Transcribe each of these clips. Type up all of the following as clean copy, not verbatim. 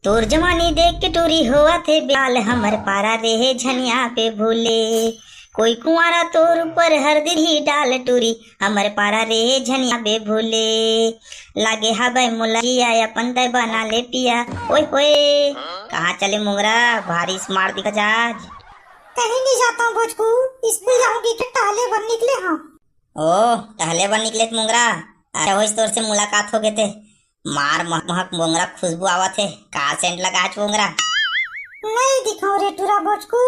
तोर जवानी देख के टूरी हुआ थे ब्याल हमर पारा रे झनिया पे भूले। कोई कुंवारा तोर ऊपर हर दिन ही डाल टूरी हमर पारा रे झनिया पे भूले। लागे हबै मुला जिया अपन दे बना ले पिया। ओए होए कहाँ चले मुंगरा, भारी स्मार्ट दिखा आज। कहीं नहीं जाता हूँ भोजकू, स्कूल जाऊंगी कि टहले बन निकले। हाँ ओ टहले बन निकले मुंगरा। अच्छा हो तोर से मुलाकात हो गए थे। मार महक मुंगरा खुशबू आवा थे। का सेंट लगा मुंगरा? नहीं दिखाओ रे टूरा भोजकू,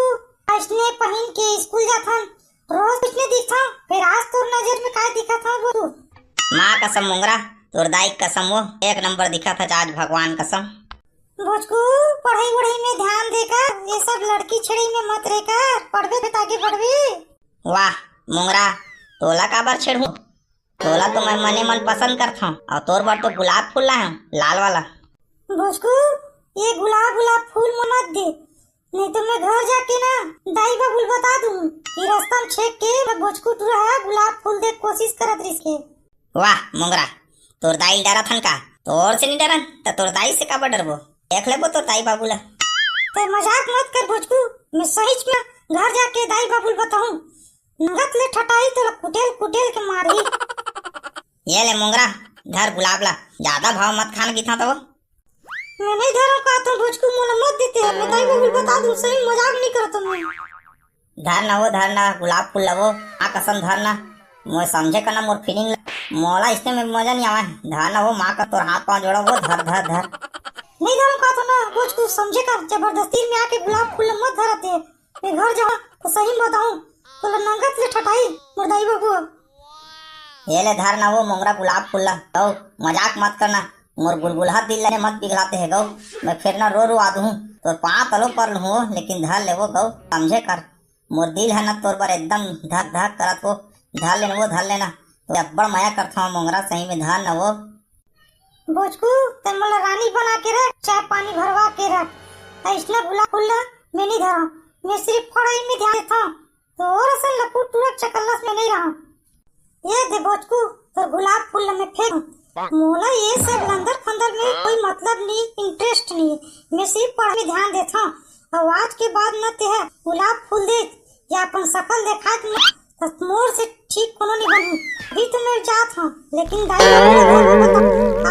ऐसने पहन के स्कूल जाता रोज कितने दिखता, फिर आज तोर नजर में का दिखा था वो तू? माँ कसम मुंगरा, तोर दाई कसम, वो एक नंबर दिखा था आज, भगवान कसम। भोजकू पढ़ाई वढ़ाई में ध्यान देकर, ये सब लड़की छड़ी में मत रहकर, पढ़वे ताकि बढ़वे। वाह मुंगरा, तोला काबर छेड़ू? तोला तो मैं मने मन पसंद करता हूँ, और तोर बार तो गुलाब फूल लाया हूँ, लाल वाला। भोजकू ये गुलाब फूल मत दे, नहीं तो मैं घर जाके ना दाई बाबुल बता दूँ कि रास्ता में छेक के मैं भोजकू टूरा है गुलाब फूल दे कोशिश करत रिसके। वाह मुंगरा, तोर दाई डरा थन का? तोर से नहीं डरन तो तोर दाई से काबर डरबो? देख लेबो तो दाई बाबूला। ते मजाक मत कर भोजकू, मैं सही में घर जाके दाई बाबुल बताऊं, नगत ले ठटाई तो कुटेल के मारी। ये ले मुंगरा, धर गुलाब ला, ज्यादा भाव मत खान की था तो। मैं नहीं धरो का तो भोजकू मोला मत देते हैं, मैं दाई बाबुल बता दूं, सही मजाक नहीं करता मैं। धर ना गुलाब फूल लवो, माँ कसम धर ना। मोए समझे का ना मोर फीलिंग, मोला इसने में मजा नहीं आवा। धर ना वो माँ का तोर हाथ पाँव जोड़ा वो, धर धर धर। नहीं धरो का तो ना भोजकू, समझे कर जबरदस्ती में आके गुलाब फूल मत धरते। मैं घर जाऊं तो सही बताऊं तो नंगत ले ठटाई मोर दाई बाबू। ये ले धर ना वो मुंगरा गुलाब फूल ला। गौ मजाक मत करना, मोर गुलगुलहत दिल ने मत पिघलाते है गौ। मैं फिर ना रो आदू तो पाँव तलो पर लूँ, लेकिन धर ले वो गौ, समझे कर। मोर दिल है ना तोर पर एकदम धक धक करत वो। धर लेना वो, धर लेना तो अब्बड़ माया करता हूँ मुंगरा, सही में धर ना वो। भोजकू ते मोला रानी बना के रख, चाय पानी भरवा के रख। ऐसना गुलाब फूल मैं नहीं धरा, मैं सिर्फ पढ़ाई में ध्यान देता हूँ, तो और असल लपू टूरक चकल्लस में नहीं रहा। ये दे भोजकू तो गुलाब फूल में फेंक। मोला ये सब लंदर फंदर में कोई मतलब नहीं, इंटरेस्ट नहीं, मैं सिर्फ पढ़ाई में ध्यान देता हूँ। और आज के बाद न ते है गुलाब फूल दे या अपन शकल देखा तो मोर से ठीक कोनो नहीं बनू। अभी तो मैं जात हूँ, लेकिन दाई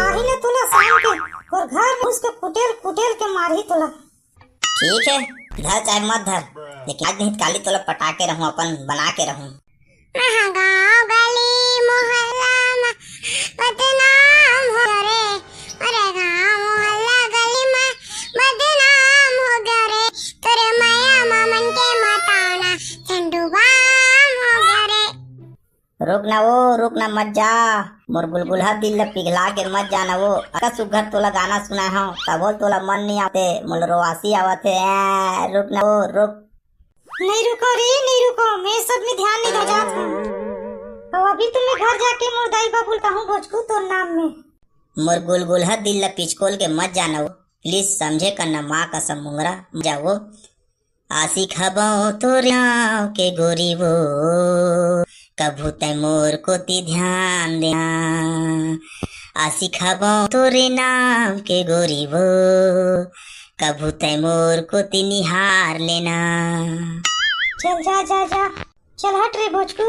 आही ने तोला शाम के और घर में उसके कुटेल के मारी तोला। ठीक है धर चाहे मत धर, लेकिन आज नहीं काली तोला पटा के रहूं, अपन बना के रहूं। गाँव गली मोहल्ला में बदनाम हो रे, अरे गाँव मोहल्ला गली में बदनाम हो गया रे, तेरे माया मामन के मताना झंडू बाम हो गया रे। रुक ना मत जा, मोर गुलगुलहत दिल ला पिघला के मत जाना वो। अगर सुघर तोला गाना सुना हूँ तब तोला मन नहीं आते, मोल रोआसी आवते। रुक ना वो, रुक। नहीं रुको रे, नहीं रुको, मैं सब में ध्यान नहीं दे जात हूँ। और अभी तो मैं घर जाके मोर दाई बाबुल कहूँ भोजकू तोर नाम में। मोर गुलगुलहत दिल ला पिचकोल के मत जाना वो, प्लीज समझे करना, माँ कसम मुंगरा जाओ। आसी खबाओ तो राव के गोरी वो, कभू तय मोर को ती ध्यान देना। आसी खबाओ तोरे नाम के गोरी वो, कभू तय मोर को ती निहार लेना। चल जा जा जा, चल हट रे भोजकू।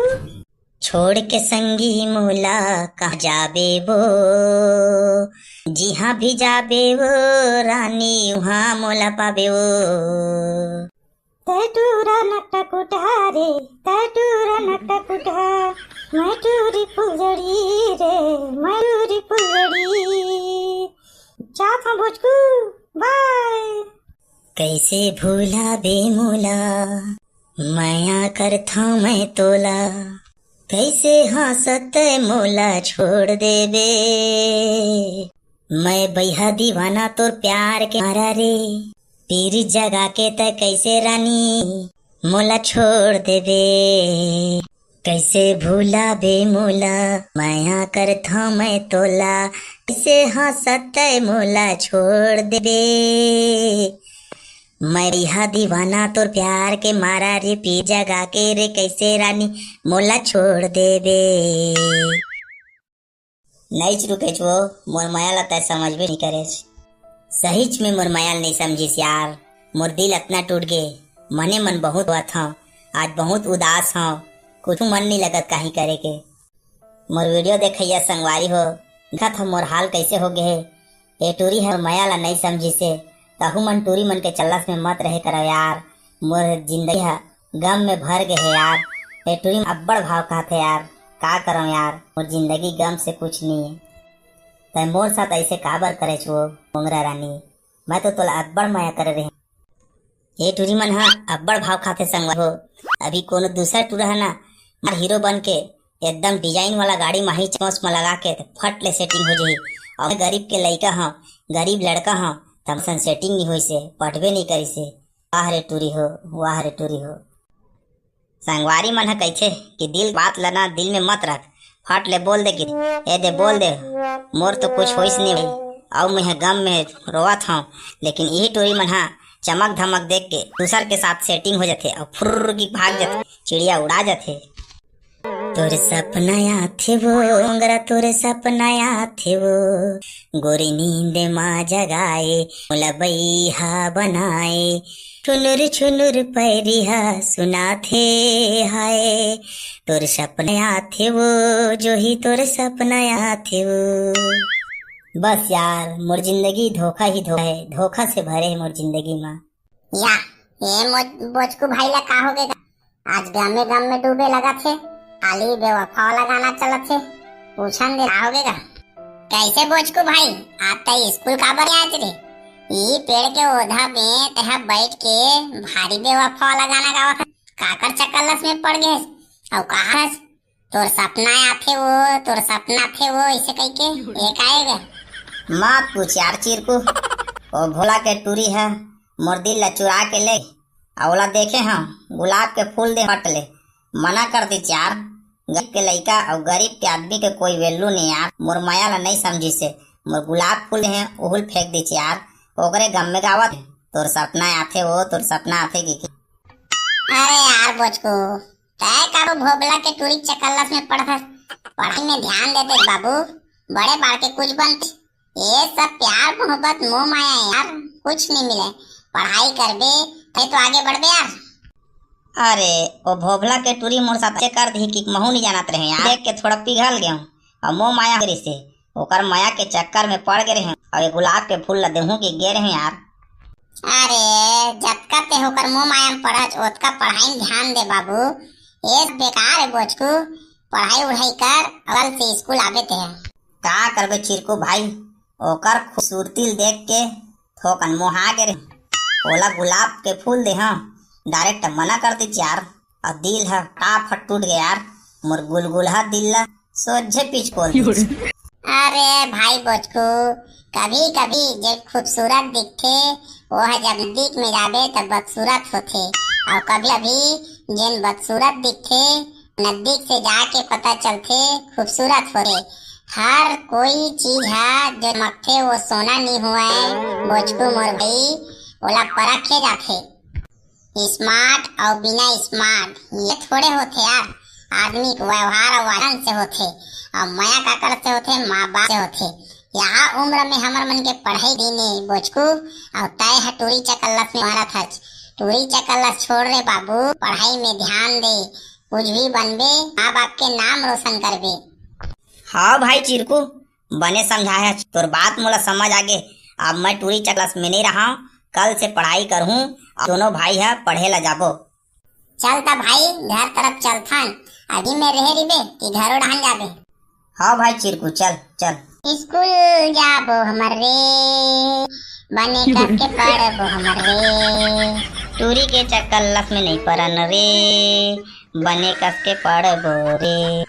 छोड़ के संगी मोला कहाँ जाबे वो, जी हाँ भी जाबे वो रानी, वहाँ मोला पाबे वो। टूरा नक्टा कुटा रे, टूरा नक्टा कुटा, मैं टूरी फुलझड़ी रे, मैं टूरी फुलझड़ी। जात हूँ भोजकू, बाय। कैसे भूला बे मोला, माया करथा मैं तोला, कैसे हंसत मोला छोड़ दे बे। मैं बैहा दीवाना तोर प्यार के मारा रे, पीर जगा के त कैसे रानी मोला छोड़ दे बे। कैसे भूला बे मोला, माया करथा मैं तोला, कैसे हंसत मोला छोड़ दे बे। मैं रिहा दीवाना तोर प्यार के मारा रे, पी जगा के रे कैसे रानी मोला छोड़ दे बे। नहीं रुके छो, मोर माया लगता है समझ भी नहीं करे। सहीच में मोर मायाल नहीं समझिस यार। मोर दिल इतना टूट गे, मने मन बहुत हुआ था। आज बहुत उदास हूँ, कुछ मन नहीं लगत काहे करे के। मोर वीडियो देखैया संगवारी हो, देखा था मोर हाल कैसे हो गए। ये टूरी है मायाला नहीं समझिसे, तहु मन टूरी मन के चल्लस में मत रहे करो यार। मोर जिंदगी है गम में भर गए है यार। ये टूरी में अब्बड़ भाव कहते यार, का करो यार। मोर जिंदगी गम से कुछ नहीं है। तय मोर साथ ऐसे काबर करे छो मोंगरा रानी, मैं तो तोला अब्बड़ माया करे रहे। ये टूरी मन हा अब्बड़ भाव खाते संग हो। अभी कोनो दूसरा टूरा है ना, मार हीरो बन के एकदम डिजाइन वाला गाड़ी माही चौस में लगा के फट ले सेटिंग हो जाही। और गरीब के लड़का हूँ, गरीब लड़का हूँ, तमसन सेटिंग नहीं हुई से, पटवे नहीं करी से। वाह रे टूरी हो, वाह रे टूरी हो। संगवारी मन है कैसे कि दिल बात लना दिल में मत रख, फट ले बोल दे कि ए दे बोल दे। मोर तो कुछ होइस नहीं भाई, और मैं गम में रोवत हूँ। लेकिन यही टोरी मन हा चमक धमक देख के दूसर के साथ सेटिंग हो जाते और फुर्र की भाग जाते, चिड़िया उड़ा जाते। तोरे सपना आथे वो मोंगरा, तोरे सपना आथे वो, गोरी नींद माँ जगाए मोला बैहा बनाए। छुनुर छुनुर पैरिहा सुना थे हाय, तोर सपने आथे वो जो ही तोर सपना आथे वो। बस यार मोर जिंदगी धोखा ही धोखा है, धोखा से भरे है मोर जिंदगी माँ। या ये बोचकू भाई ला का हो गए, आज गम में डूबे लगा थे, खाली बेवफा वाला गाना चला थे। पूछन दे हो गएगा कैसे बोचकू भाई, आप तो स्कूल काबर आज रे? ये पेड़ के ओढ़ा में तहा बैठ के भारी बेवफा वाला गाना गावा था, काकर चक्करलस में पड़ गए। और कहा तोर सपना आथे वो, तोर सपना थे वो, इसे कह के एक आएगा। मत पूछ यार चिरकू, ओ भोला के टूरी है मोर दिल ला चुरा के ले। औला देखे हाँ गुलाब के फूल दे हट ले, मना कर दी यार। गरीब के लड़का और गरीब के आदमी के कोई वैल्यू नहीं यार। मोर माया ला नहीं समझी से, मोर गुलाब फूल है उहुल फेंक दी यार, ओकरे गम में गावत है तोर सपना आथे वो, तोर सपना आथे की। अरे यार बोचकू तय कारो भोबला के टूरी चकल्लस में पढ़ा, पढ़ाई में ध्यान दे दे बाबू, बड़े बाड़ के कुछ बनते। ये सब प्यार मोहब्बत मोह माया यार, कुछ नहीं मिले। पढ़ाई करबे तो आगे बढ़बे यार। अरे ओ भोभला के टूरी मोर साथ कर दी कि महू नहीं जानत रहे यार। देख के थोड़ा पिघल गया हूँ और मोह माया करी से, ओकर माया के चक्कर में पड़ गए हैं और ये गुलाब के फूल ला देहूं के गे रहे यार। अरे जतका ते होकर मोह माया में पढ़त ओतका पढ़ाई में ध्यान दे बाबू। ये बेकार है बोचकू, पढ़ाई उढ़ाई कर, अगल से स्कूल आवे ते। का करबे चिरकू भाई, ओकर खूबसूरती देख के थोकन मोहा गए। ओला गुलाब के फूल दे हाँ डायरेक्ट मना कर दी यार, और दिल है फटाफट टूट गया यार। मोर गुलगुला दिल ला सोझे पिचकोल। अरे भाई बोचकू कभी कभी जब खूबसूरत दिखते वो है जब नजदीक में जाबे तब बदसूरत होते, और कभी कभी जिन बदसूरत दिखते नजदीक से जाके पता चलते खूबसूरत हो रहे। हर कोई चीज है जो मक्थे वो सोना नहीं हुआ है बोचकू मोर भाई, ओला परखे जाते। स्मार्ट और बिना स्मार्ट ये थोड़े होते यार, आदमी को व्यवहार और वचन से होते, और माया काकर से होते, माँ बाप से होते। यहाँ उम्र में हमार मन के पढ़ाई दीने बोचकू, और तय है टूरी चकल्लस में हमारा था। टूरी चकल्लस छोड़ रे बाबू, पढ़ाई में ध्यान दे, कुछ भी बनबे माँ बाप के नाम रोशन करबे। हाँ भाई चिरकू बने समझाया, तोर बात मोला समझ आगे। अब मैं टूरी चकल्लस में नहीं रहा हूँ, कल से पढ़ाई करूँ, दोनों भाई है पढ़े ला जाबो। चलता भाई घर तरफ चलथन, अभी में रह रिबे कि घरों ढान जाबे। हाँ भाई चिरकू चल चल। स्कूल जाबो हमर रे, बने करके पढ़बो हमर रे, टूरी के चकल्लस में नहीं परन रे, बने कस के पढ़बो रे।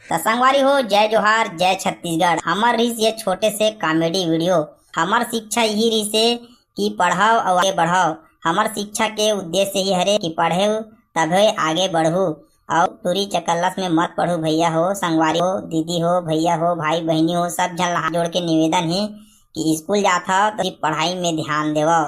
तो संगवारी हो, जय जोहार, जय छत्तीसगढ़। हमार रही ये छोटे से कॉमेडी वीडियो। हमार शिक्षा यही रही से कि पढ़ाओ और आगे बढ़ाओ। हमार शिक्षा के उद्देश्य ही हरे कि पढ़े तभी आगे बढ़ू, और टूरी चकल्लस में मत पढ़ू भैया हो, संगवारी हो, दीदी हो, भैया हो, भाई बहनी हो, सब जन हाथ जोड़ के निवेदन है कि स्कूल जाता हो तो पढ़ाई में ध्यान देवो।